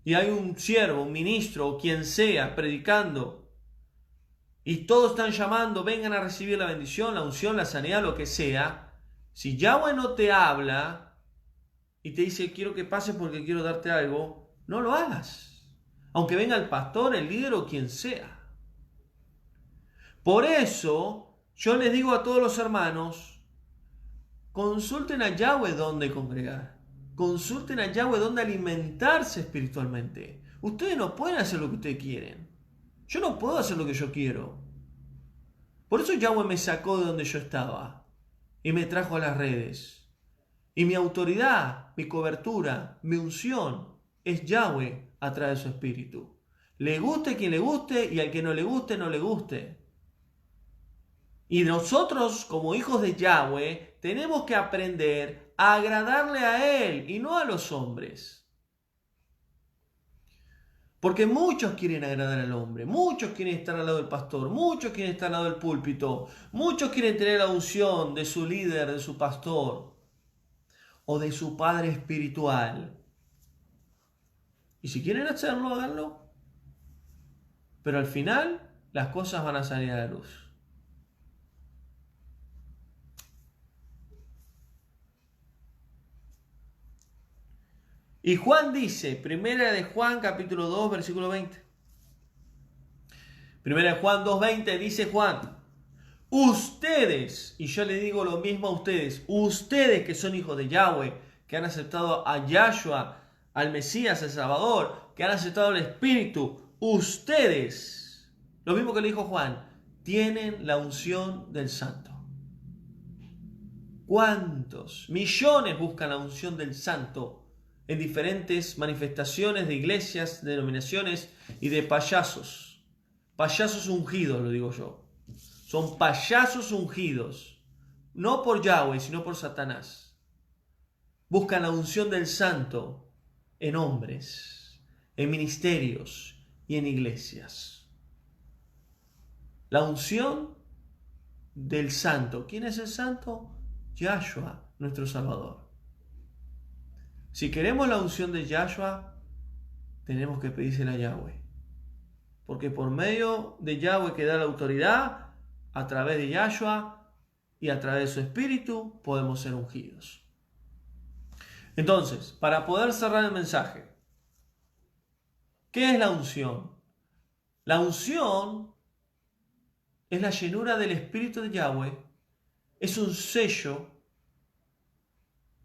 y hay un siervo, un ministro o quien sea predicando y todos están llamando, vengan a recibir la bendición, la unción, la sanidad, lo que sea, si Yahweh no te habla y te dice quiero que pases porque quiero darte algo, no lo hagas. Aunque venga el pastor, el líder o quien sea. Por eso, yo les digo a todos los hermanos, consulten a Yahweh dónde congregar. Consulten a Yahweh dónde alimentarse espiritualmente. Ustedes no pueden hacer lo que ustedes quieren. Yo no puedo hacer lo que yo quiero. Por eso Yahweh me sacó de donde yo estaba y me trajo a las redes. Y mi autoridad, mi cobertura, mi unción es Yahweh a través de su Espíritu. Le guste quien le guste y al que no le guste, no le guste. Y nosotros, como hijos de Yahweh, tenemos que aprender a agradarle a Él y no a los hombres. Porque muchos quieren agradar al hombre, muchos quieren estar al lado del pastor, muchos quieren estar al lado del púlpito, muchos quieren tener la unción de su líder, de su pastor o de su padre espiritual. Y si quieren hacerlo, háganlo. Pero al final, las cosas van a salir a la luz. Y Juan dice, primera de Juan, capítulo 2, versículo 20. Primera de Juan 2:20 dice Juan, ustedes, y yo le digo lo mismo a ustedes que son hijos de Yahweh, que han aceptado a Yahshua, al Mesías, el Salvador, que han aceptado el Espíritu, ustedes, lo mismo que le dijo Juan, tienen la unción del Santo. ¿Cuántos? Millones buscan la unción del Santo en diferentes manifestaciones de iglesias, denominaciones y de payasos. Payasos ungidos, lo digo yo. Son payasos ungidos, no por Yahweh, sino por Satanás. Buscan la unción del Santo en hombres, en ministerios y en iglesias. La unción del Santo. ¿Quién es el Santo? Yahshua, nuestro Salvador. Si queremos la unción de Yahshua, tenemos que pedírsela a Yahweh. Porque por medio de Yahweh que da la autoridad, a través de Yahshua y a través de su Espíritu, podemos ser ungidos. Entonces, para poder cerrar el mensaje, ¿qué es la unción? La unción es la llenura del Espíritu de Yahweh, es un sello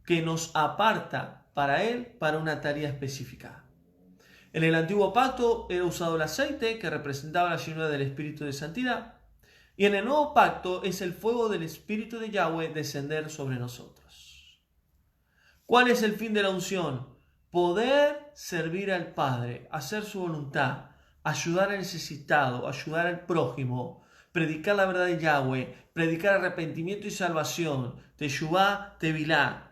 que nos aparta para Él para una tarea específica. En el antiguo pacto era usado el aceite que representaba la llenura del Espíritu de santidad, y en el nuevo pacto es el fuego del Espíritu de Yahweh descender sobre nosotros. ¿Cuál es el fin de la unción? Poder servir al Padre, hacer su voluntad, ayudar al necesitado, ayudar al prójimo, predicar la verdad de Yahweh, predicar arrepentimiento y salvación, Teshuvá, Tevilá,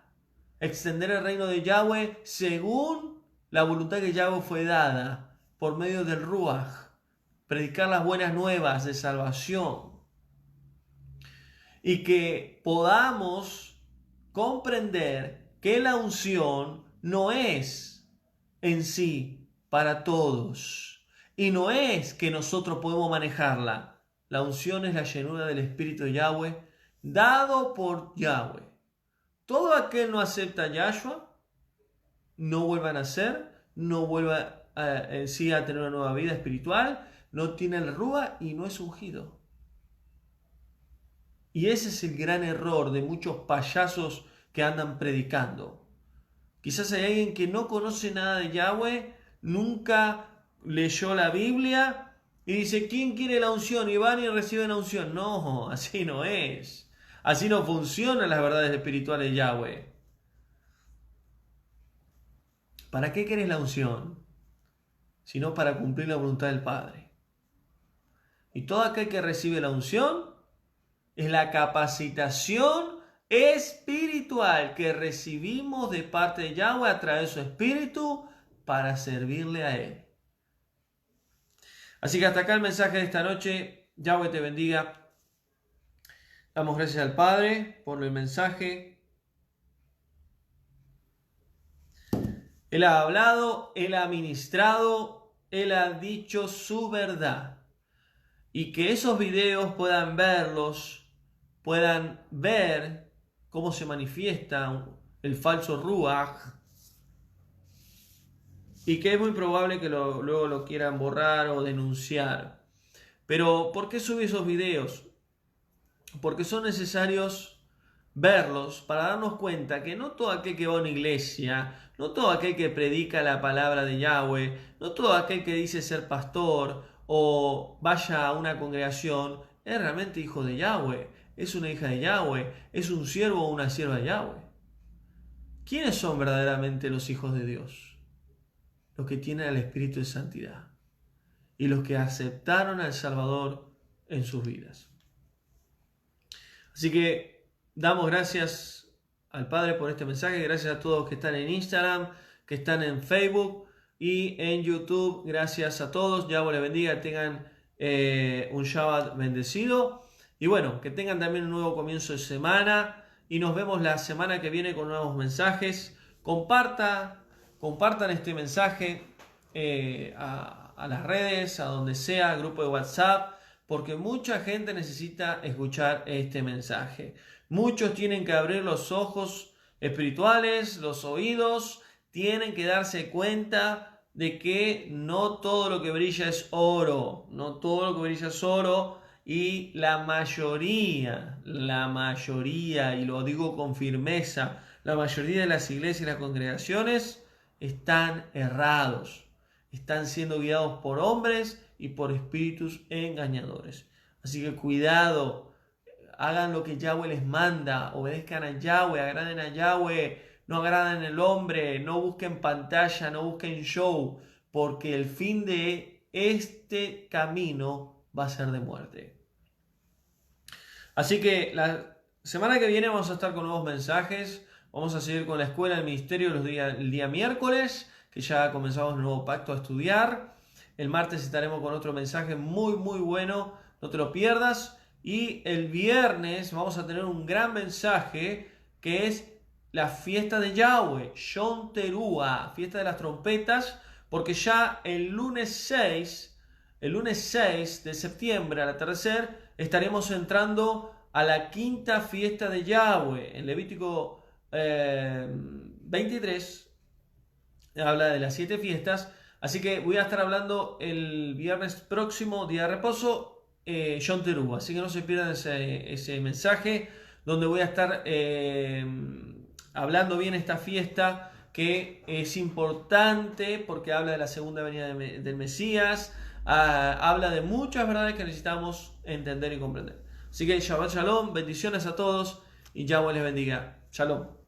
extender el reino de Yahweh según la voluntad que Yahweh fue dada por medio del Ruach, predicar las buenas nuevas de salvación y que podamos comprender que la unción no es en sí para todos. Y no es que nosotros podemos manejarla. La unción es la llenura del Espíritu de Yahweh, dado por Yahweh. Todo aquel no acepta a Yahshua, no vuelva a nacer, no vuelva en sí a tener una nueva vida espiritual, no tiene el Rúa y no es ungido. Y ese es el gran error de muchos payasos que andan predicando. Quizás hay alguien que no conoce nada de Yahweh, nunca leyó la Biblia y dice, ¿quién quiere la unción? Y van y reciben la unción. No, así no es. Así no funcionan las verdades espirituales de Yahweh. ¿Para qué querés la unción? Sino para cumplir la voluntad del Padre. Y todo aquel que recibe la unción es la capacitación espiritual que recibimos de parte de Yahweh a través de su Espíritu para servirle a Él. Así que hasta acá el mensaje de esta noche. Yahweh te bendiga. Damos gracias al Padre por el mensaje. Él ha hablado, Él ha ministrado, Él ha dicho su verdad. Y que esos videos puedan verlos, puedan ver cómo se manifiesta el falso Ruach. Y que es muy probable que luego lo quieran borrar o denunciar. Pero ¿por qué subí esos videos? Porque son necesarios verlos para darnos cuenta que no todo aquel que va a una iglesia, no todo aquel que predica la palabra de Yahweh, no todo aquel que dice ser pastor o vaya a una congregación es realmente hijo de Yahweh, es una hija de Yahweh, es un siervo o una sierva de Yahweh. ¿Quiénes son verdaderamente los hijos de Dios? Los que tienen el Espíritu de Santidad y los que aceptaron al Salvador en sus vidas. Así que damos gracias al Padre por este mensaje, gracias a todos que están en Instagram, que están en Facebook y en YouTube. Gracias a todos, Yahweh les bendiga, tengan un Shabbat bendecido y bueno, que tengan también un nuevo comienzo de semana y nos vemos la semana que viene con nuevos mensajes. Compartan este mensaje a las redes, a donde sea, grupo de WhatsApp, porque mucha gente necesita escuchar este mensaje. Muchos tienen que abrir los ojos espirituales, los oídos, tienen que darse cuenta de que no todo lo que brilla es oro, no todo lo que brilla es oro, y la mayoría, y lo digo con firmeza, la mayoría de las iglesias y las congregaciones están errados, están siendo guiados por hombres y por espíritus engañadores. Así que cuidado, hagan lo que Yahweh les manda, obedezcan a Yahweh, agraden a Yahweh, no agraden al hombre, no busquen pantalla, no busquen show, porque el fin de este camino va a ser de muerte. Así que la semana que viene vamos a estar con nuevos mensajes, vamos a seguir con la escuela del ministerio el día miércoles, que ya comenzamos el nuevo pacto a estudiar. El martes estaremos con otro mensaje muy bueno, no te lo pierdas. Y el viernes vamos a tener un gran mensaje que es la fiesta de Yahweh, Yom Teruah, fiesta de las trompetas, porque ya el lunes 6 de septiembre al atardecer estaremos entrando a la quinta fiesta de Yahweh. En Levítico 23 habla de las 7 fiestas. Así que voy a estar hablando el viernes próximo, día de reposo, Yom Teruah. Así que no se pierdan ese mensaje donde voy a estar hablando bien esta fiesta que es importante porque habla de la segunda venida del Mesías, habla de muchas verdades que necesitamos entender y comprender. Así que Shabbat Shalom, bendiciones a todos y Yahweh les bendiga. Shalom.